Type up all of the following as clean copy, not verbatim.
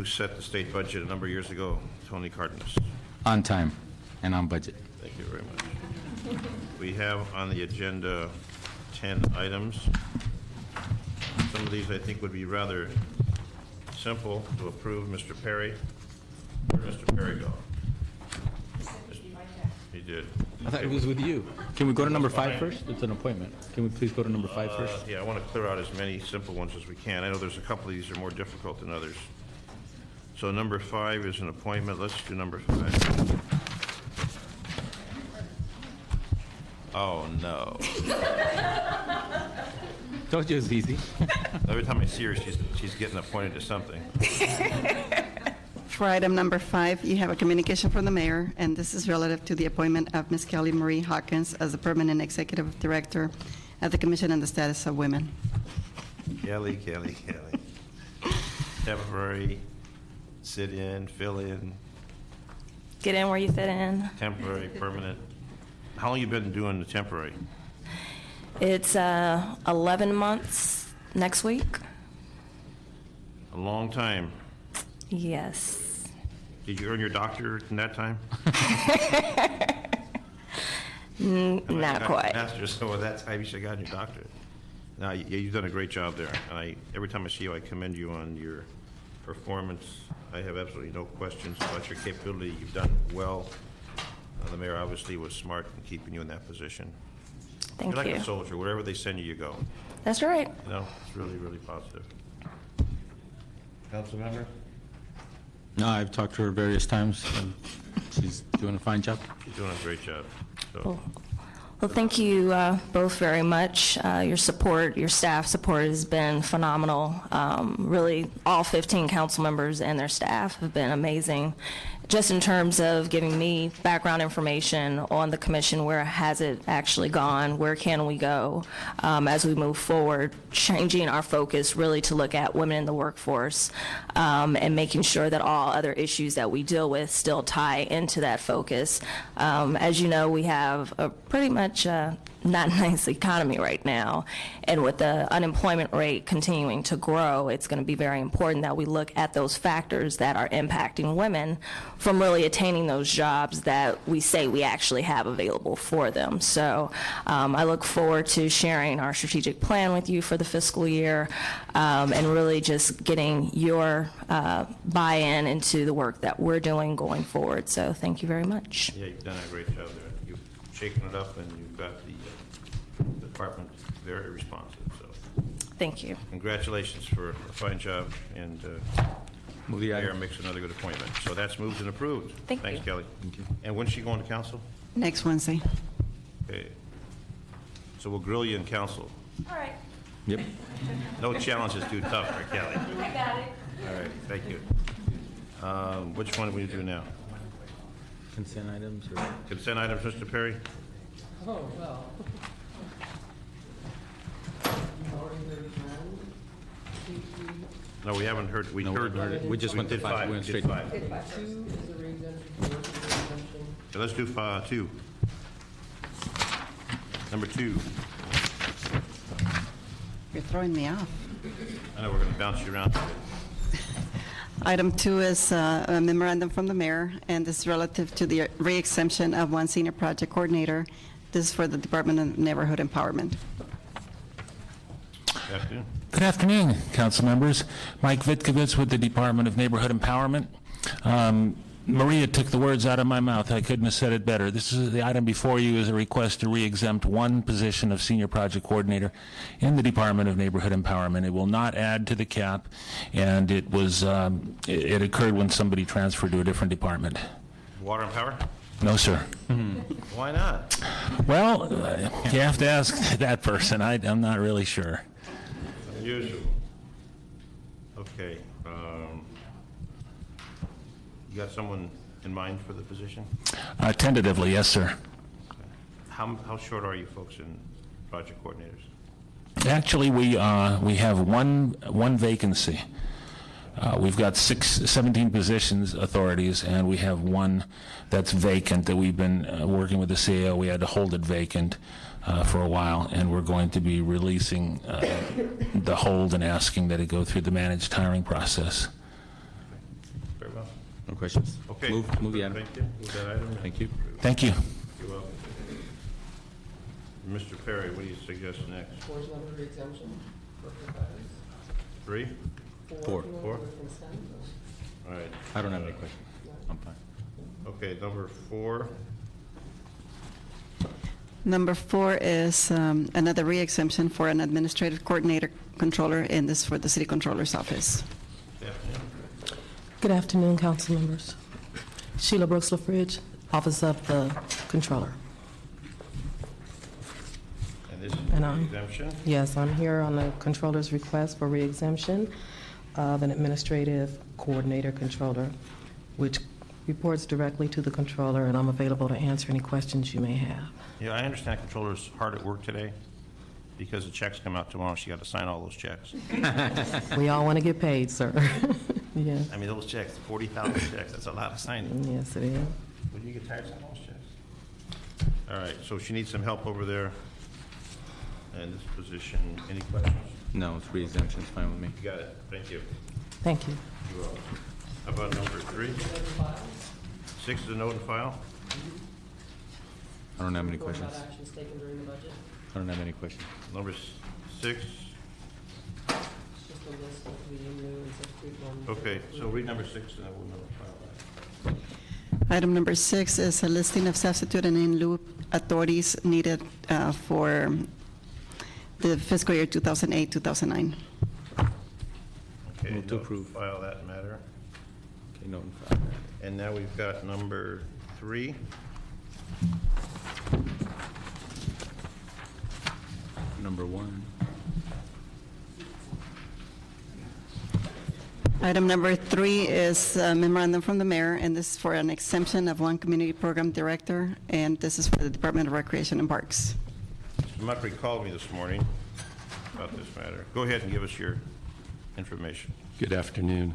who set the state budget a number of years ago, Tony Cardenas. On time and on budget. Thank you very much. We have on the agenda 10 items. Some of these I think would be rather simple to approve. Mr. Perry. Where'd Mr. Perry go? He did. I thought it was with you. Can we go to number 5 first? It's an appointment. Can we please go to number 5 first? Yeah, I want to clear out as many simple ones as we can. I know there's a couple of these are more difficult than others. So number 5 is an appointment. Let's do number 5. Oh, no. Told you it was easy. Every time I see her, she's getting appointed to something. For item number 5, you have a communication from the mayor, and this is relative to the appointment of Ms. Kelly Marie Hawkins as the permanent executive director at the Commission on the Status of Women. Kelly. Temporary, sit in, fill in, Get in where you fit in. temporary, permanent. How long you been doing the temporary? It's 11 months next week. A long time. Yes. Did you earn your doctorate in that time? Not quite. Master, so at that time you should have gotten your doctorate. Now, you've done a great job there. And every time I see you, I commend you on your performance. I have absolutely no questions about your capability. You've done well. The mayor obviously was smart in keeping you in that position. Thank You're like you. a soldier. Wherever they send you, you go. That's right. You know, it's really, really positive. Council member? No, I've talked to her various times, and she's doing a fine job. She's doing a great job. So, Well, thank you both very much. Your support, your staff support has been phenomenal. Really, all 15 council members and their staff have been amazing, just in terms of giving me background information on the commission. Where has it actually gone? Where can we go as we move forward? Changing our focus really to look at women in the workforce and making sure that all other issues that we deal with still tie into that focus. As you know, we have a pretty much not nice economy right now, and with the unemployment rate continuing to grow, it's going to be very important that we look at those factors that are impacting women from really attaining those jobs that we say we actually have available for them. So I look forward to sharing our strategic plan with you for the fiscal year and really just getting your buy-in into the work that we're doing going forward. So thank you very much. yeah, you've done a great job there. You've shaken it up, and you've got the department very responsive. So Thank you. congratulations for a fine job, and Move the Mayor item. makes another good appointment. So that's moved and approved. Thank Thanks, you. Kelly. And when's she going to council? Next Wednesday. Okay. So we'll grill you in council. All right. Yep. No challenge is too tough for Kelly. I got it. All right, thank you. Which one do we do now? Consent items or? Consent items, Mr. Perry? No, we haven't heard, we No, heard. we just went to did 5. We went did straight to 5. 2 is a re-exemption from work exemption. So let's do 2. Number 2. You're throwing me off. I know we're going to bounce you around. Item 2 is a memorandum from the mayor, and this is relative to the re-exemption of one senior project coordinator. This is for the Department of Neighborhood Empowerment. Afternoon. Good afternoon, council members. Mike Vitkovitz with the Department of Neighborhood Empowerment. Maria took the words out of my mouth. I couldn't have said it better. This is the item before you is a request to re-exempt one position of senior project coordinator in the Department of Neighborhood Empowerment. It will not add to the cap, and it was it occurred when somebody transferred to a different department. Water and power? No, sir. Why not? Well, you have to ask that person. I'm not really sure. Unusual. Okay. You got someone in mind for the position? Tentatively, yes, sir. How short are you folks in project coordinators? Actually, we have one vacancy. We've got 17 positions, authorities, and we have one that's vacant that we've been working with the CAO. We had to hold it vacant for a while, and we're going to be releasing the hold and asking that it go through the managed hiring process. No questions? Okay. Move the item. Thank you. Move that item. Thank you. Thank you. You're welcome. Mr. Perry, what do you suggest next? 4 is another re-exemption for providers. 3? 4. 4? Under consent. All right. I don't have any questions. I'm fine. Okay, number 4. Number 4 is another re-exemption for an administrative coordinator controller, and this for the city controller's office. Daphne? Good afternoon, council members. Sheila Brooks LaFridge, Office of the Controller. And this is And an exemption? Yes, I'm here on the controller's request for re-exemption of an administrative coordinator controller, which reports directly to the controller, and I'm available to answer any questions you may have. Yeah, I understand controller's hard at work today because the checks come out tomorrow. She got to sign all those checks. We all want to get paid, sir. Yes, I mean, those checks, 40,000 checks, that's a lot of signing. yes, it is. Would you get tired of signing those checks? All right, so she needs some help over there in this position. Any questions? No, it's re-exemption, it's fine with me. You got it. Thank you. Thank you. You're welcome. How about number 3? 6 is a note and file. I don't have any Report questions. about actions taken during the budget. I don't have any questions. Number 6. It's just a list of the new and substitute ones. Okay, so read number 6 and then we'll note and file that. Item number 6 is a listing of substitute and in lieu authorities needed for the fiscal year 2008-2009. Okay, Move to note, approve. file that matter. Okay, note and file. And now we've got number 3. Number 1. Item number 3 is a memorandum from the mayor, and this is for an exemption of one community program director, and this is for the Department of Recreation and Parks. Mr. Muckery called me this morning about this matter. Go ahead and give us your information. Good afternoon.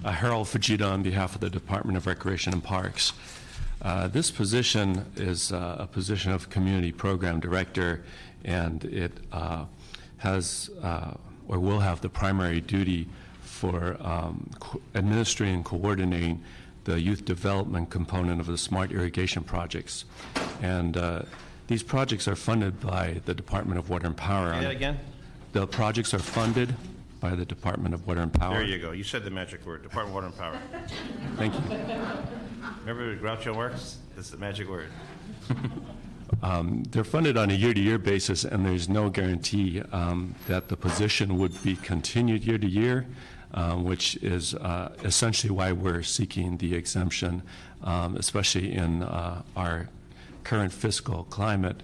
Harold Fujita on behalf of the Department of Recreation and Parks. This position is a position of Community Program Director, and it has or will have the primary duty for administering and coordinating the youth development component of the smart irrigation projects. And these projects are funded by the Department of Water and Power. Say that again? The projects are funded by the Department of Water and Power. There you go. You said the magic word, Department of Water and Power. Thank you. Remember Groucho Marx? That's the magic word. They're funded on a year-to-year basis, and there's no guarantee that the position would be continued year to year, which is essentially why we're seeking the exemption, especially in our current fiscal climate.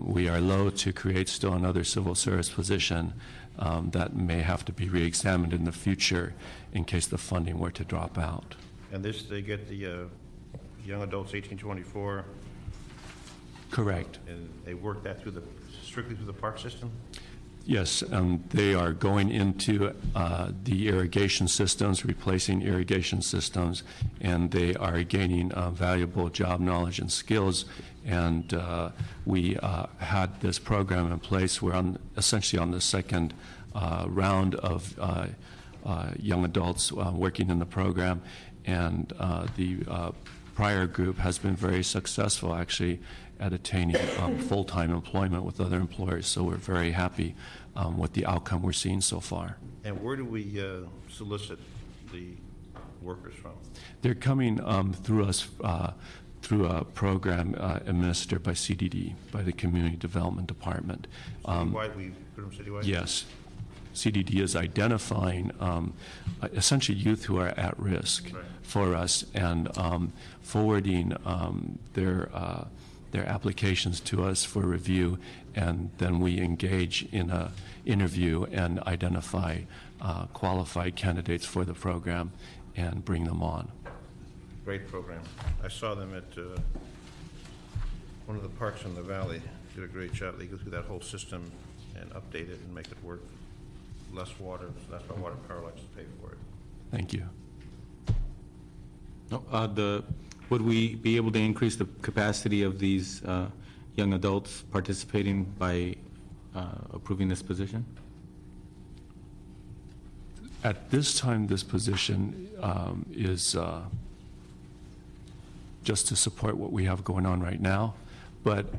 We are loath to create still another civil service position that may have to be re-examined in the future in case the funding were to drop out. And this, they get the young adults 18-24, Correct. and they work that through strictly through the park system? Yes, they are going into the irrigation systems, replacing irrigation systems, and they are gaining valuable job knowledge and skills. And we had this program in place. We're essentially on the second round of young adults working in the program, and the prior group has been very successful, actually, at attaining full-time employment with other employers. So we're very happy with the outcome we're seeing so far. And where do we solicit the workers from? They're coming through us through a program administered by CDD, by the Community Development Department. Citywide, we put them citywide? Yes. CDD is identifying essentially youth who are at risk for us and forwarding their applications to us for review, and then we engage in an interview and identify qualified candidates for the program and bring them on. Great program. I saw them at one of the parks in the valley. Did a great job. They go through that whole system and update it and make it work. Less water, so that's why Water and Power likes to pay for it. Thank you. No, would we be able to increase the capacity of these young adults participating by approving this position? At this time, this position is just to support what we have going on right now. But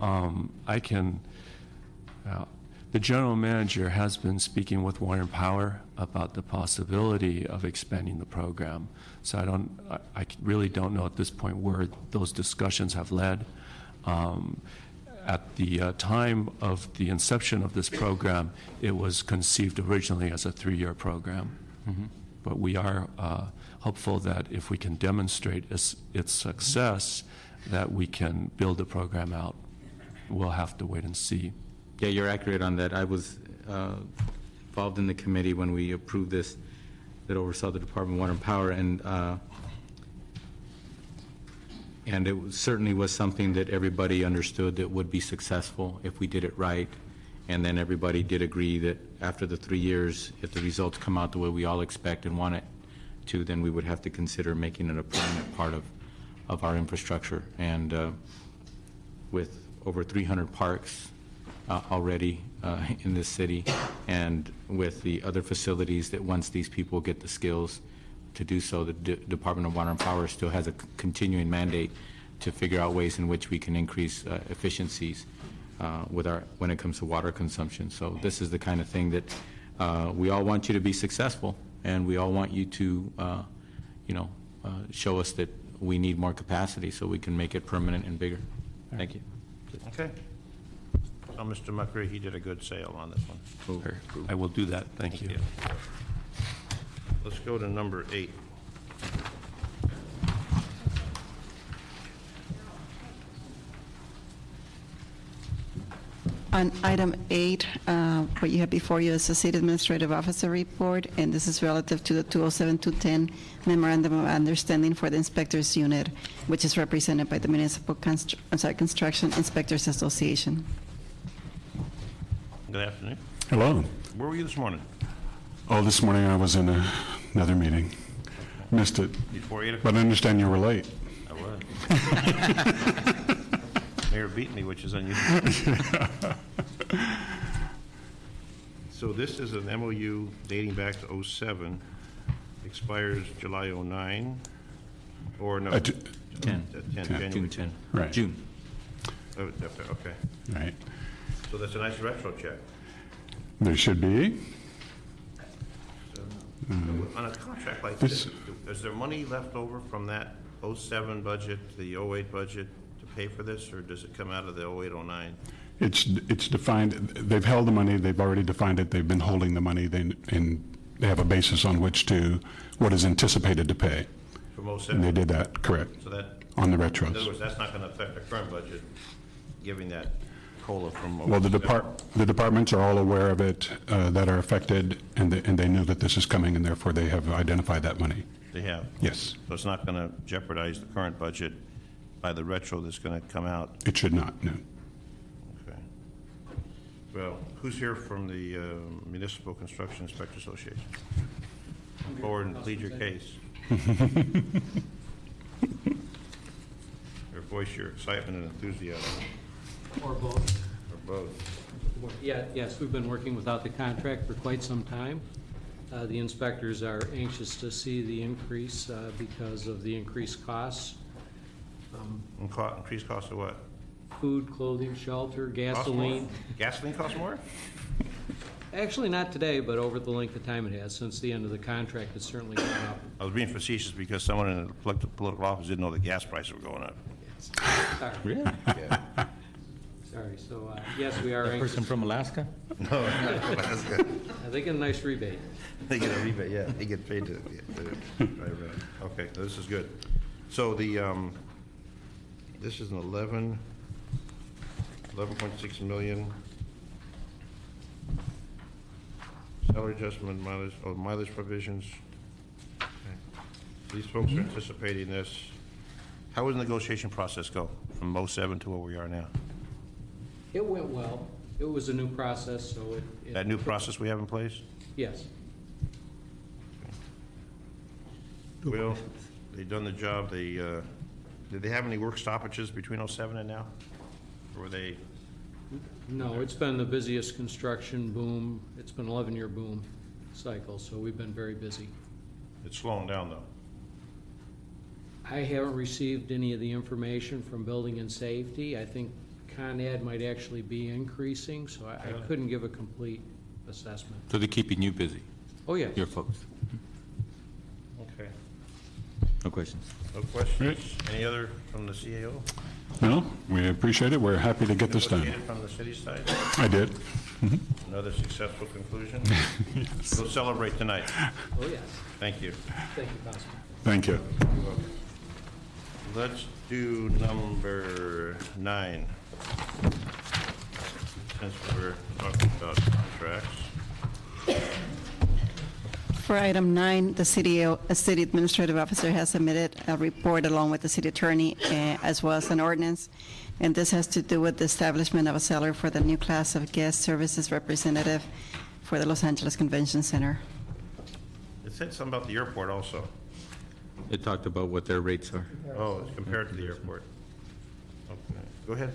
the general manager has been speaking with Water and Power about the possibility of expanding the program. So I really don't know at this point where those discussions have led. At the time of the inception of this program, it was conceived originally as a 3-year program. But we are hopeful that if we can demonstrate its success, that we can build the program out. We'll have to wait and see. Yeah, you're accurate on that. I was involved in the committee when we approved this that oversaw the Department of Water and Power, and it certainly was something that everybody understood that would be successful if we did it right. And then everybody did agree that after the 3 years, if the results come out the way we all expect and want it to, then we would have to consider making it a permanent part of our infrastructure. And with over 300 parks already in this city, and with the other facilities that once these people get the skills to do so, the Department of Water and Power still has a continuing mandate to figure out ways in which we can increase efficiencies when it comes to water consumption. So this is the kind of thing that we all want you to be successful, and we all want you to, show us that we need more capacity so we can make it permanent and bigger. Thank you. Okay. Well, Mr. Muckery, he did a good sale on this one. Sure. I will do that. Thank you. Let's go to number 8. On item 8, what you have before you is the City Administrative Officer Report, and this is relative to the 207-210 Memorandum of Understanding for the Inspectors Unit, which is represented by the Municipal Construction Inspectors Association. Good afternoon. Hello. Where were you this morning? Oh, this morning I was in another meeting. Missed it. Before 8 o'clock? But I understand you were late. I was. Mayor beat me, which is unusual. So this is an MOU dating back to '07, expires July '09, or no? 10. January June 10. Right. June. Oh, okay. Right. So that's a nice retro check. There should be. On a contract like this, is there money left over from that '07 budget to the '08 budget to pay for this, or does it come out of the '08, '09? It's defined. They've held the money. They've already defined it. They've been holding the money. And they have a basis on which to what is anticipated to pay. From '07? And they did that, correct, So that, on the in other retros. words, that's not going to affect the current budget, giving that COLA from '07? Well, the departments are all aware of it that are affected, and they knew that this is coming, and therefore they have identified that money. They have? Yes, So it's not going to jeopardize the current budget by the retro that's going to come out? it should not, no. Okay. Well, who's here from the Municipal Construction Inspector Association? Come forward and plead your case. Or voice your excitement and enthusiasm, Or both. or both. Yeah, yes, we've been working without the contract for quite some time. The inspectors are anxious to see the increase because of the increased costs. Increased cost of what? Food, clothing, shelter, Cost more? gasoline. Gasoline costs more? Actually, not today, but over the length of time it has. Since the end of the contract, it's certainly gone up. I was being facetious because someone in the political office didn't know the gas prices were going up. Sorry. Really? Sorry, so yes, we are That anxious. person from Alaska? No, that's good. They get a nice rebate. They get a rebate, yeah, they get paid to drive around. Okay, this is good. So this is an 11.6 million. Salary adjustment, mileage provisions. Okay. These folks are anticipating this. How would the negotiation process go from '07 to where we are now? It went well. It was a new process, so it. That new process we have in place? Yes. Well, they've done the job. Did they have any work stoppages between '07 and now? Or were they? No, it's been the busiest construction boom. It's been an 11-year boom cycle, so we've been very busy. It's slowing down, though. I haven't received any of the information from Building and Safety. I think Con Ed might actually be increasing, so I couldn't give a complete assessment. So they're keeping you busy, Oh, yes. your folks? Okay. No questions? No questions? Any other from the CAO? No, we appreciate it. We're happy to get this done. Negotiated from the city side? I did. Another successful conclusion? We'll celebrate tonight. Oh, yes. Thank you. Thank you, Councilman. Thank you. Let's do number 9. Since we're talking about contracts. For item 9, the city administrative officer has submitted a report along with the city attorney as well as an ordinance, and this has to do with the establishment of a salary for the new class of guest services representative for the Los Angeles Convention Center. It said something about the airport also. It talked about what their rates are. Oh, it's compared to the airport. Okay, go ahead.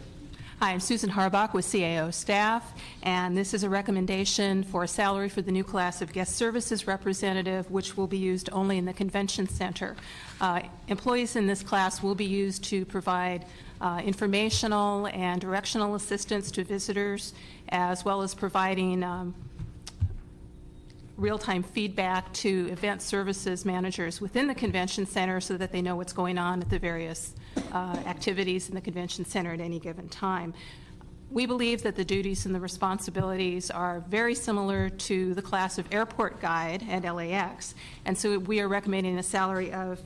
Hi, I'm Susan Harbach with CAO staff, and this is a recommendation for a salary for the new class of guest services representative, which will be used only in the convention center. Employees in this class will be used to provide informational and directional assistance to visitors, as well as providing real-time feedback to event services managers within the convention center so that they know what's going on at the various activities in the convention center at any given time. We believe that the duties and the responsibilities are very similar to the class of airport guide at LAX, and so we are recommending a salary of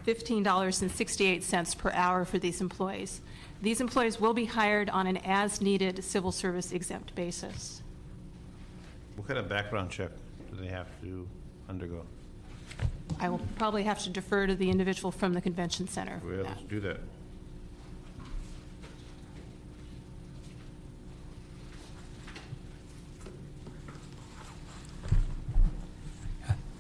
$15.68 per hour for these employees. These employees will be hired on an as-needed civil service exempt basis. What kind of background check do they have to undergo? I will probably have to defer to the individual from the convention center. for Well, that. let's do that.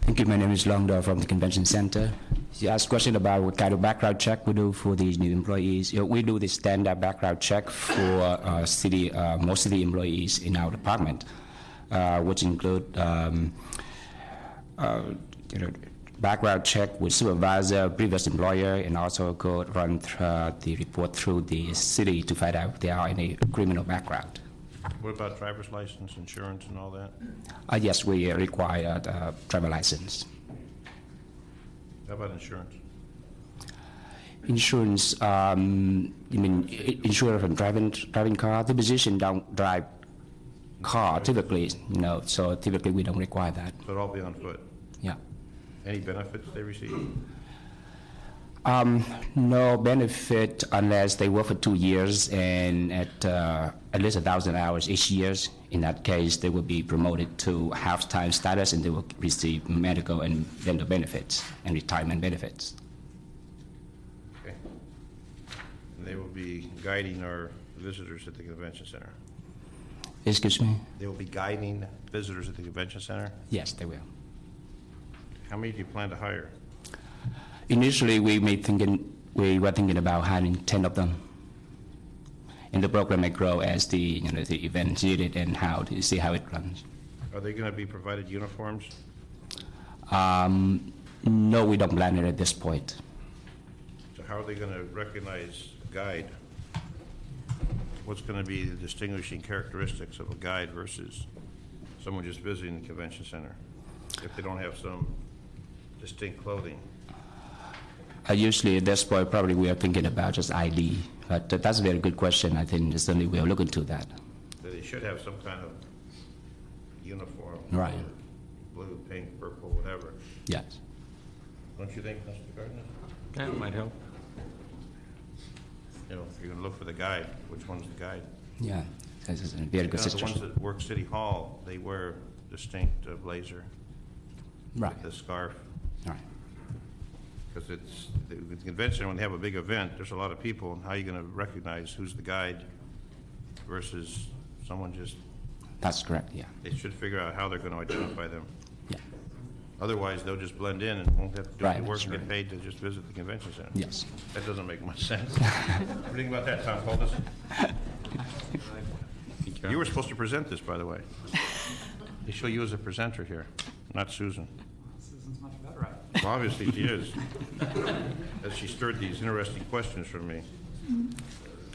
Thank you. My name is Longdor from the Convention Center. You asked a question about what kind of background check we do for these new employees. We do the standard background check for most city employees in our department, which include background check with supervisor, previous employer, and also go run the report through the city to find out if there are any criminal background. What about driver's license, insurance, and all that? Yes, we require a driver license. How about insurance? Insurance, you mean insurance from driving car? The position don't drive car typically, so typically we don't require that. So it'll all be on foot? Yeah. Any benefits they receive? No benefit unless they work for 2 years and at least 1,000 hours each year. In that case, they will be promoted to half-time status and they will receive medical and dental benefits and retirement benefits. Okay. And they will be guiding our visitors at the convention center? Excuse me? They will be guiding visitors at the convention center? Yes, they will. How many do you plan to hire? Initially, we were thinking about hiring 10 of them. And the program may grow as the event needed and see how it runs. Are they going to be provided uniforms? No, we don't plan it at this point. So how are they going to recognize a guide? What's going to be the distinguishing characteristics of a guide versus someone just visiting the convention center if they don't have some distinct clothing? Usually at this point, probably we are thinking about just ID, but that's a very good question. I think certainly we are looking to that. So they should have some kind of uniform. Right. Blue, pink, purple, whatever. Yes. Don't you think, Mr. Gardner? That might help. If you're going to look for the guide, which one's the guide? Yeah, this is a very good The ones situation. that work City Hall, they wear distinct blazer. Right. With the scarf. Right. Because it's, the convention, when they have a big event, there's a lot of people, and how are you going to recognize who's the guide versus someone just, That's correct, yeah. they should figure out how they're going to identify them. Yeah. Otherwise, they'll just blend in and won't have to do Right, any work that's and get right. paid to just visit the convention center. Yes. That doesn't make much sense. What do you think about that, Tom Poldis? You were supposed to present this, by the way. They show you as a presenter here, not Susan. Susan's much better at it. Obviously she is, as she stirred these interesting questions from me.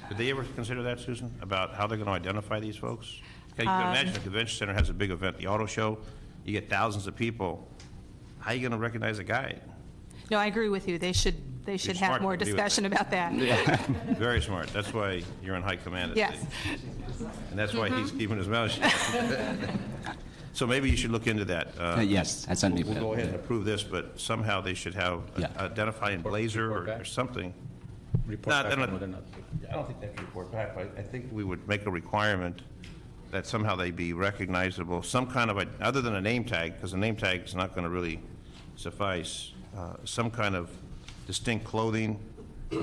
Did they ever consider that, Susan, about how they're going to identify these folks? Okay, you can imagine a convention center has a big event, the auto show, you get thousands of people. How are you going to recognize a guide? No, I agree with you. They should smart have more to do discussion about that. Very smart. That's why you're in high command. Yes. And that's why he's keeping his mouth shut. So maybe you should look into that. Yes, I certainly We'll will. go ahead and approve this, but somehow they should have Yeah. identifying blazer or something. Report Not- back not- on whether or not- I don't think they have to report back, but I think we would make a requirement that somehow they be recognizable, some kind of, other than a name tag, because a name tag is not going to really suffice, some kind of distinct clothing,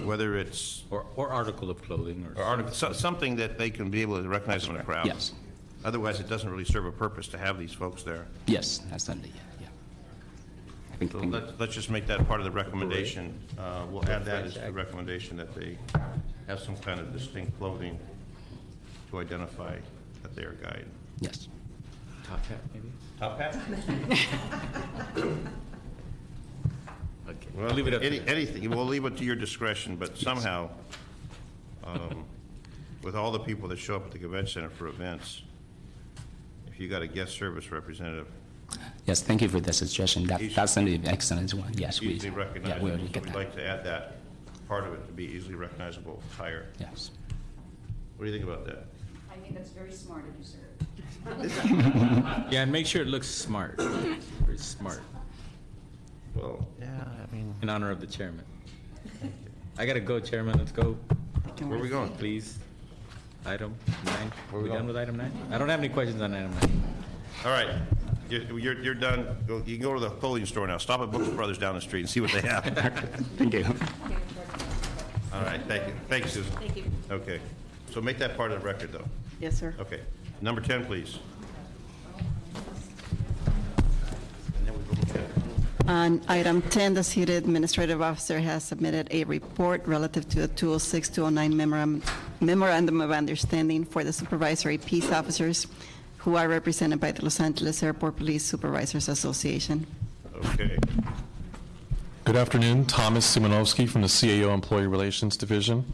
whether it's, Or article of clothing or. something that they can be able to recognize them in a crowd. Yes. Otherwise, it doesn't really serve a purpose to have these folks there. Yes, I certainly, yeah. I think, So let's just make that part of the recommendation. We'll add that as the recommendation that they have some kind of distinct clothing to identify that they are guide. yes. Top hat, maybe? Top hat? Okay. Well, Leave it up to them. anything. We'll leave it to your discretion, but somehow, with all the people that show up at the convention center for events, if you got a guest service representative, Yes, thank you for the suggestion. That's an excellent one. Yes, we. easily Yeah, recognizable. we'll So get we'd that. like to add that part of it to be easily recognizable attire. Yes. What do you think about that? I think that's very smart of you, sir. Yeah, and make sure it looks smart, very smart, Well, yeah, I mean, in honor of the chairman. I gotta go, Chairman, let's go, where are we going? please. Item 9. Where Are we we done going? with item 9? I don't have any questions on item 9. All right, you're done. You can go to the clothing store now. Stop at Brooks Brothers down the street and see what they have. Thank you. All right, thank you. Thank you, Susan. Thank you. Okay, so make that part of the record, though. Yes, sir. Okay. Number 10, please. On item 10, the city administrative officer has submitted a report relative to the 206-209 Memorandum of Understanding for the Supervisory Peace Officers who are represented by the Los Angeles Airport Police Supervisors Association. Okay. Good afternoon, Thomas Simonovsky from the CAO Employee Relations Division.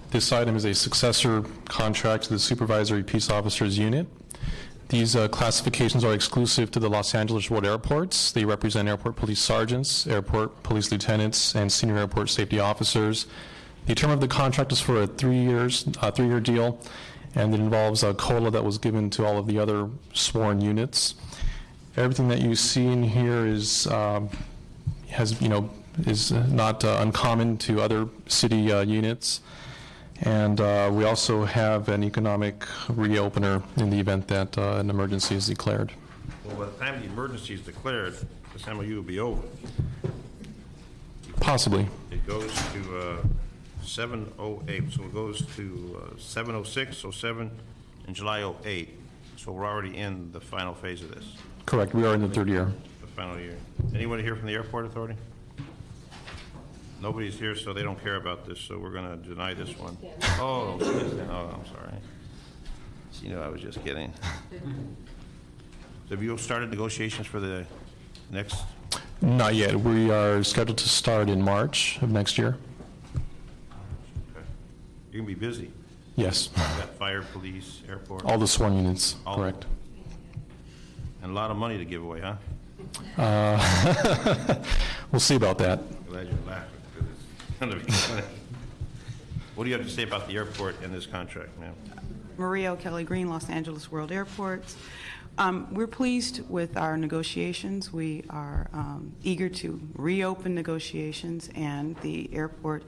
This item is a successor contract to the Supervisory Peace Officers Unit. These classifications are exclusive to the Los Angeles World Airports. They represent airport police sergeants, airport police lieutenants, and senior airport safety officers. The term of the contract is for a 3-year deal, and it involves a COLA that was given to all of the other sworn units. Everything that you see in here is not uncommon to other city units. And we also have an economic reopener in the event that an emergency is declared. Well, by the time the emergency is declared, this MOU will be over. Possibly. It goes to 7/08, so it goes to 7/06, 07, and July '08. So we're already in the final phase of this, Correct. We are in the third year. the final year. Anybody here from the airport authority? Nobody's here, so they don't care about this, so we're going to deny this one. Oh, I'm sorry. You know, I was just kidding. So have you started negotiations for the next? Not yet. We are scheduled to start in March of next year. Okay. You're going to be busy. Yes. You got fire, police, airport, All the sworn units, All. correct. and a lot of money to give away, huh? We'll see about that. Glad you're laughing, because it's going to be funny. What do you have to say about the airport and this contract, ma'am? Maria O'Kelly Green, Los Angeles World Airports. We're pleased with our negotiations. We are eager to reopen negotiations, and the airport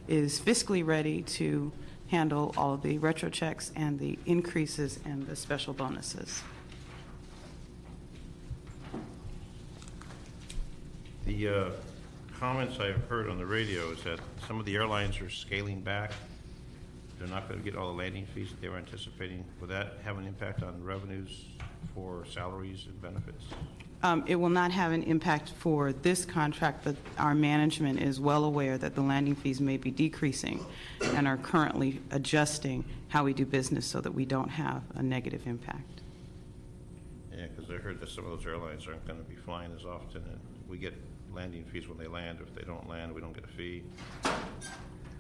is fiscally ready to handle all of the retro checks and the increases and the special bonuses. The comments I've heard on the radio is that some of the airlines are scaling back. They're not going to get all the landing fees that they were anticipating. Will that have an impact on revenues for salaries and benefits? It will not have an impact for this contract, but our management is well aware that the landing fees may be decreasing and are currently adjusting how we do business so that we don't have a negative impact. Yeah, because I heard that some of those airlines aren't going to be flying as often, and we get landing fees when they land. If they don't land, we don't get a fee.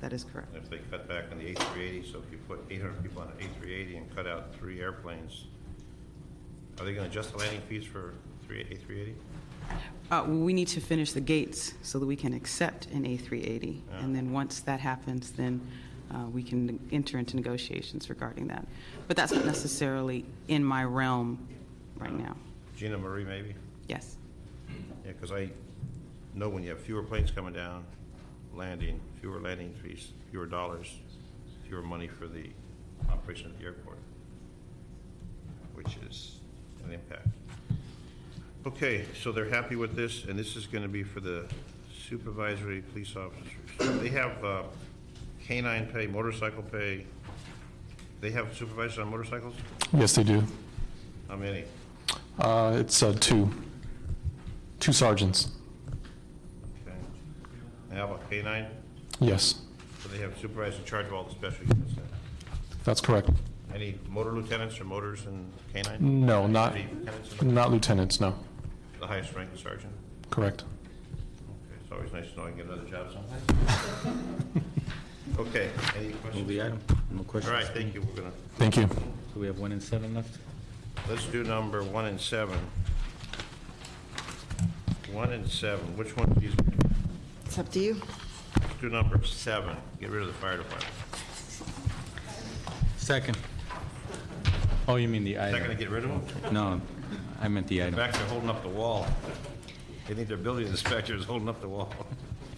That is correct. And if they cut back on the A380, so if you put 800 people on an A380 and cut out 3 airplanes, are they going to adjust the landing fees for A380? We need to finish the gates so that we can accept an A380. And then once that happens, then we can enter into negotiations regarding that. But that's not necessarily in my realm right now. Gina Marie, maybe? Yes. Yeah, because I know when you have fewer planes coming down, landing, fewer landing fees, fewer dollars, fewer money for the operation of the airport, which is an impact. Okay, so they're happy with this, and this is going to be for the supervisory police officers. They have canine pay, motorcycle pay. They have supervisors on motorcycles? Yes, they do. How many? It's two sergeants. Okay. And how about canine? Yes, So they have supervisors in charge of all the special units then? that's correct. Any motor lieutenants or motors in canine? No, not Any lieutenants in not lieutenants, no. the highest rank is sergeant? Correct. Okay, it's always nice to know I can get another job sometime. Okay, any Move questions? the item. No All questions. right, thank you. We're gonna, Thank you. So we have 1 and 7 left? let's do number 1 and 7. 1 and 7, which one of these? It's up to you. Let's do number 7, get rid of the fire department. Second. Oh, you mean the Is that item? gonna get rid of them? No, I meant the item. Back there holding up the wall. They think their building inspector is holding up the wall.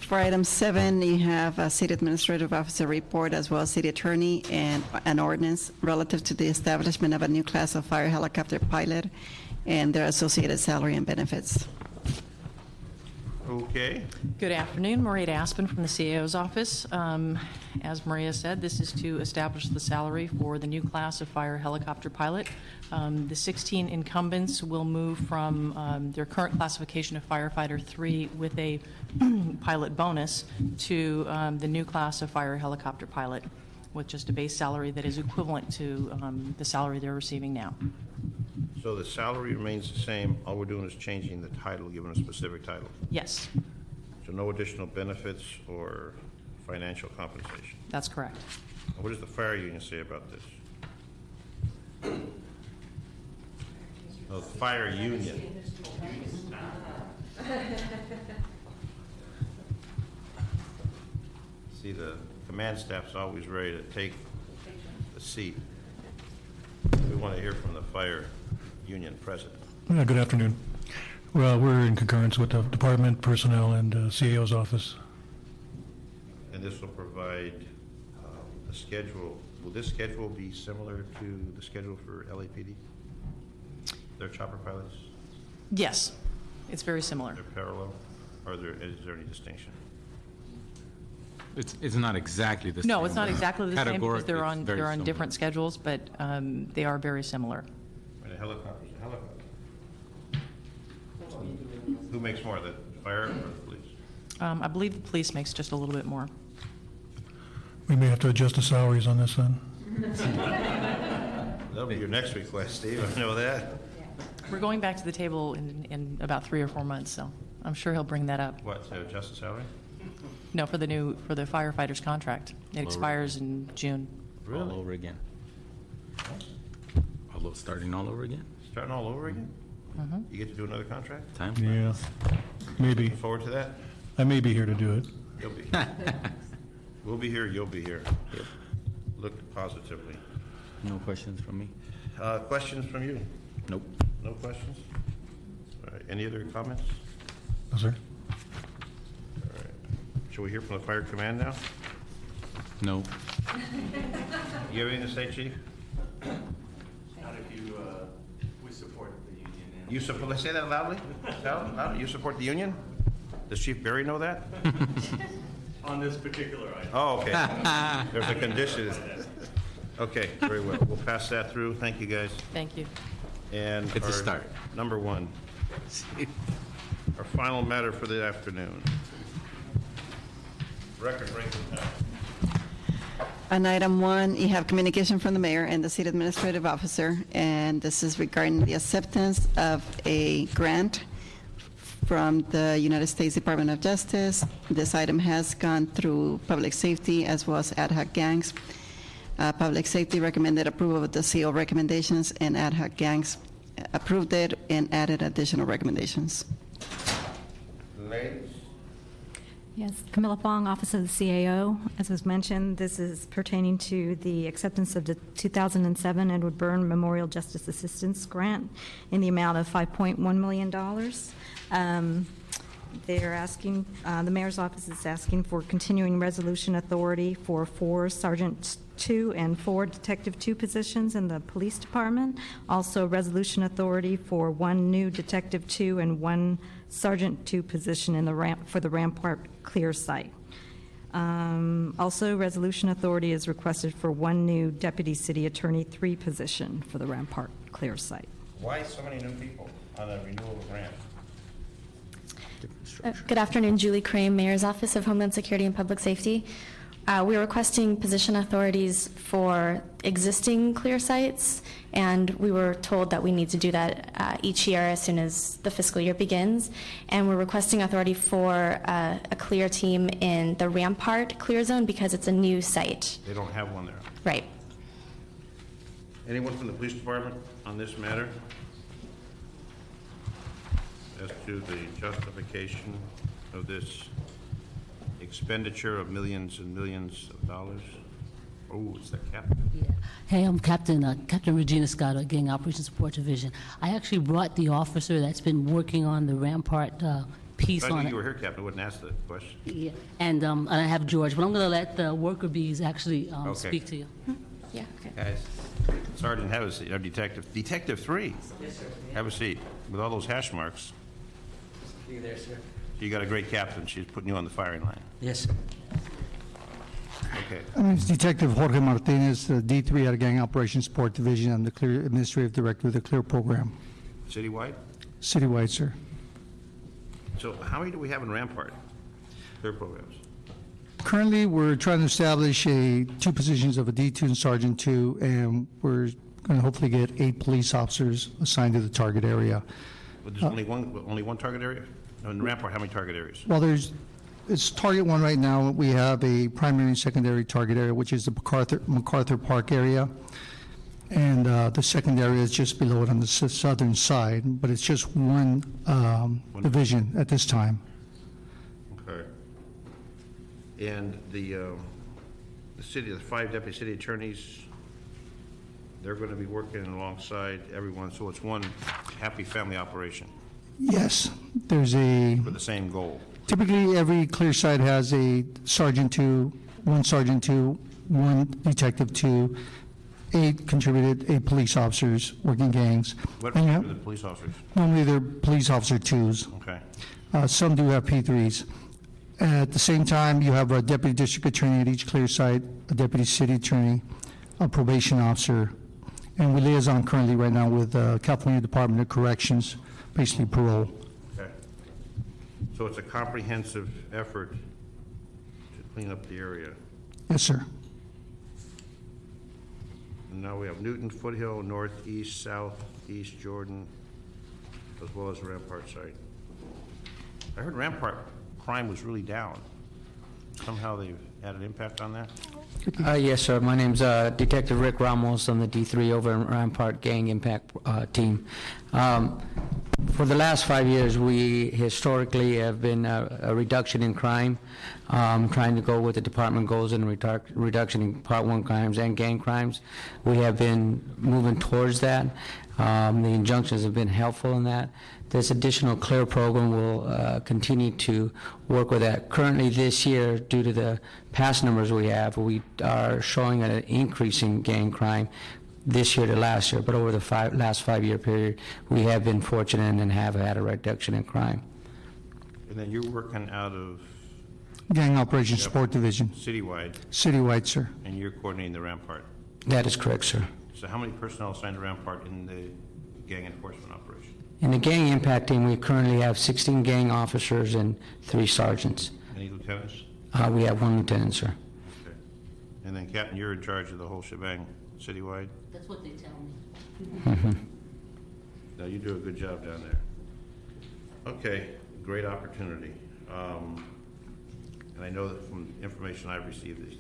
For item 7, you have a city administrative officer report as well as city attorney and an ordinance relative to the establishment of a new class of fire helicopter pilot and their associated salary and benefits. Okay, Good afternoon, Maria Aspen from the CAO's office. As Maria said, this is to establish the salary for the new class of fire helicopter pilot. The 16 incumbents will move from their current classification of firefighter 3 with a pilot bonus to the new class of fire helicopter pilot with just a base salary that is equivalent to the salary they're receiving now. so the salary remains the same, all we're doing is changing the title, giving a specific title. Yes, So no additional benefits or financial compensation. that's correct. What does the fire union say about this? Oh, the fire union. See, the command staff's always ready to take the seat. We want to hear from the fire union president. Good afternoon. Well, we're in concurrence with the department personnel and CAO's office. And this will provide a schedule. Will this schedule be similar to the schedule for LAPD? Their chopper pilots? Yes, it's very similar. They're parallel? Or is there any distinction? It's not exactly the same. No, it's not but exactly the same because categorically, they're it's on, very they're on similar. different schedules, but they are very similar. And a helicopter's a helicopter. Who makes more, the fire or the police? I believe the police makes just a little bit more. We may have to adjust the salaries on this then. That'll be your next request, Steve, I know that. We're going back to the table in about 3 or 4 months, so I'm sure he'll bring that up. What, to adjust the salary? No, for the firefighters' contract. It expires in June. All over again. Starting all over again? Starting all over again? You get to do another contract? Time? Yeah, maybe. Looking forward to that? I may be here to do it. You'll be. We'll be here, you'll be here. Look positively. No questions from me? Questions from you? Nope. No questions? All right, any other comments? No, sir. All right. Shall we hear from the fire command now? No. You have anything to say, chief? Not if you, we support the union. You support, let's say that loudly. Loudly. You support the union? Does Chief Berry know that? On this particular item. Oh, okay. There's a condition. Okay, very well. We'll pass that through. Thank you, guys. Thank you. And It's a our start. Number 1, our final matter for the afternoon. Record-breaking time. On item 1, you have communication from the mayor and the city administrative officer, and this is regarding the acceptance of a grant from the United States Department of Justice. This item has gone through Public Safety as well as ad hoc gangs. Public Safety recommended approval of the CO recommendations, and ad hoc gangs approved it and added additional recommendations. Ladies? Yes, Camilla Fong, Office of the CAO. As was mentioned, this is pertaining to the acceptance of the 2007 Edward Byrne Memorial Justice Assistance Grant in the amount of $5.1 million. They're asking, the mayor's office is asking for continuing resolution authority for 4 Sergeant 2 and 4 Detective 2 positions in the police department. Also, resolution authority for 1 new Detective 2 and 1 Sergeant 2 position in the for the Rampart Clear site. Also, resolution authority is requested for 1 new Deputy City Attorney 3 position for the Rampart Clear site. Why so many new people on a renewal grant? Good afternoon, Julie Crane, Mayor's Office of Homeland Security and Public Safety. We're requesting position authorities for existing clear sites, and we were told that we need to do that each year as soon as the fiscal year begins. And we're requesting authority for a clear team in the Rampart clear zone because it's a new site. They don't have one there. Right. Anyone from the police department on this matter? As to the justification of this expenditure of millions and millions of dollars? Oh, it's the captain. Yeah. Hey, I'm Captain Regina Scott, Gang Operations Support Division. I actually brought the officer that's been working on the Rampart piece If I on knew it. you were here, Captain, I wouldn't ask the question. Yeah. And I have George, but I'm going to let the worker bees actually Okay. speak to you. Yeah, okay. Guys, Sergeant, have a seat. Detective 3. Yes, sir. Have a seat. With all those hash marks, You there, sir? you got a great captain. She's putting you on the firing line. Yes, sir. Okay. It's Detective Jorge Martinez, D3 out of Gang Operations Support Division. I'm the Clear Administrative Director of the Clear Program. Citywide? Citywide, sir. So how many do we have in Rampart? Clear programs. Currently, we're trying to establish 2 positions of a D2 and Sergeant 2, and we're going to hopefully get 8 police officers assigned to the target area. But there's only one target area? No, in Rampart, how many target areas? Well, it's target 1 right now. We have a primary and secondary target area, which is the MacArthur Park area. And the secondary is just below it on the southern side, but it's just one division at this time. Okay. And the city, the 5 deputy city attorneys, they're going to be working alongside everyone, so it's one happy family operation Yes, there's a, for the same goal. typically every clear site has a Sergeant 2, 1 Sergeant 2, 1 Detective 2, 8 contributed, 8 police officers working gangs. What And you are have- the police officers? Normally they're police officer 2s. Okay. Some do have P3s. At the same time, you have a deputy district attorney at each clear site, a deputy city attorney, a probation officer, and we liaison currently right now with California Department of Corrections, basically parole. Okay. So it's a comprehensive effort to clean up the area. Yes, sir. And now we have Newton, Foothill, North, East, South, East Jordan, as well as Rampart site. I heard Rampart crime was really down. Somehow they've had an impact on that? Yes, sir. My name's Detective Rick Ramos. I'm the D3 over in Rampart Gang Impact team. For the last 5 years, we historically have been a reduction in crime, trying to go with the department goals in reduction in Part 1 crimes and gang crimes. We have been moving towards that. The injunctions have been helpful in that. This additional CLEAR program will continue to work with that. Currently this year, due to the past numbers we have, we are showing an increase in gang crime this year to last year, but over the last 5-year period, we have been fortunate and have had a reduction in crime. And then you're working out of Gang Operations Support Division. citywide, Citywide, sir. and you're coordinating the Rampart. That is correct, sir. So how many personnel assigned to Rampart in the gang enforcement operation? In the gang impact team, we currently have 16 gang officers and 3 sergeants. Any lieutenants? We have 1 lieutenant, sir. Okay. And then Captain, you're in charge of the whole shebang, citywide? That's what they tell me. Now, you do a good job down there. Okay, great opportunity. And I know that from the information I've received, the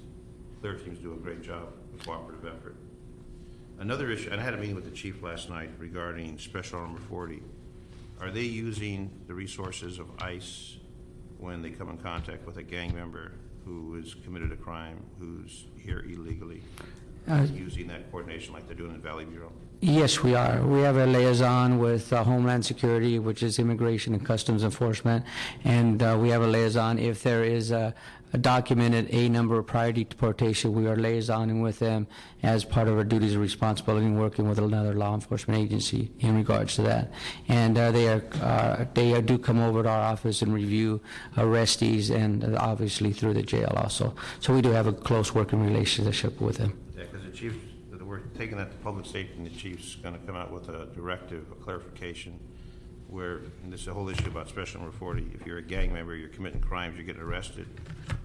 clear teams do a great job of cooperative effort. Another issue, and I had a meeting with the chief last night regarding Special Number 40. Are they using the resources of ICE when they come in contact with a gang member who has committed a crime, who's here illegally, using that coordination like they're doing in Valley Bureau? Yes, we are. We have a liaison with Homeland Security, which is Immigration and Customs Enforcement, and we have a liaison. If there is a documented A number of prior deportation, we are liaisoning with them as part of our duties and responsibility and working with another law enforcement agency in regards to that. And they do come over to our office and review arrestees, and obviously through the jail also. So we do have a close working relationship with them. Yeah, because the chief, we're taking that to public safety, and the chief's going to come out with a directive, a clarification, where, and this is a whole issue about Special Number 40, if you're a gang member, you're committing crimes, you're getting arrested,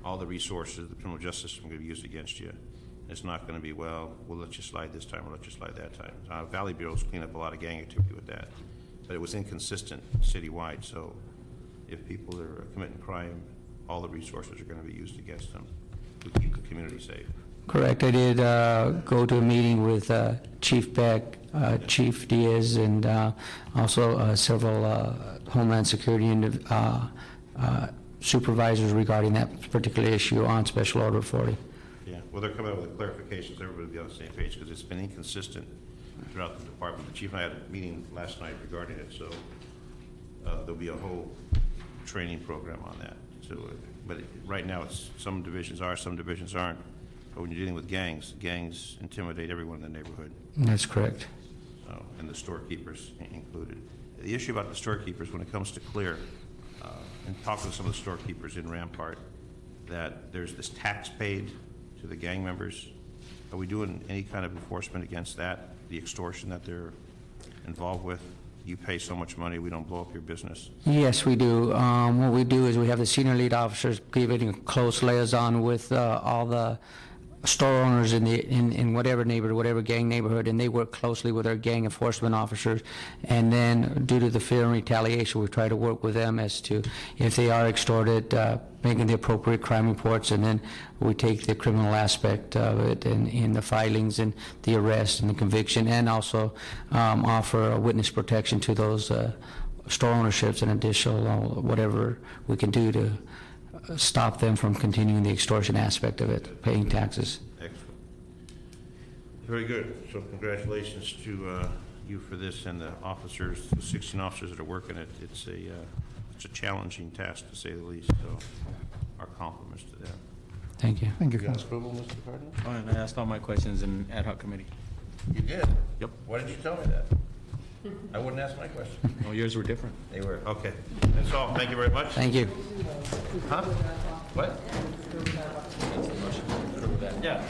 all the resources the criminal justice system is going to be used against you. It's not going to be, well, we'll let you slide this time, we'll let you slide that time. Valley Bureau's cleaned up a lot of gang activity with that, but it was inconsistent citywide, so if people are committing crime, all the resources are going to be used against them to keep the community safe. Correct. I did go to a meeting with Chief Beck, Chief Diaz, and also several Homeland Security supervisors regarding that particular issue on Special Order 40. Yeah, well, they're coming up with clarifications, everybody will be on the same page, because it's been inconsistent throughout the department. The chief and I had a meeting last night regarding it, so there'll be a whole training program on that. So, but right now, it's some divisions are, some divisions aren't. But when you're dealing with gangs, gangs intimidate everyone in the neighborhood. That's correct. So, and the storekeepers included. The issue about the storekeepers, when it comes to clear, and talking to some of the storekeepers in Rampart, that there's this tax paid to the gang members. Are we doing any kind of enforcement against that, the extortion that they're involved with? You pay so much money, we don't blow up your business. Yes, we do. What we do is we have the senior lead officers giving a close liaison with all the store owners in whatever neighborhood, whatever gang neighborhood, and they work closely with our gang enforcement officers. And then, due to the fear and retaliation, we try to work with them as to if they are extorted, making the appropriate crime reports, and then we take the criminal aspect of it in the filings and the arrest and the conviction, and also offer witness protection to those store ownerships and additional whatever we can do to stop them from continuing the extortion aspect of it, paying taxes. Excellent. Very good. So congratulations to you for this, and the officers, the 16 officers that are working it. It's a challenging task, to say the least. So our compliments to them. Thank you. Thank you, You got Council. approval, Mr. Cardinal? Fine, I asked all my questions in ad hoc committee. You did? Yep. Why didn't you tell me that? I wouldn't ask my question. Oh, yours were different. They were. Okay. That's all. Thank you very much. Thank you. Huh? What? Yeah.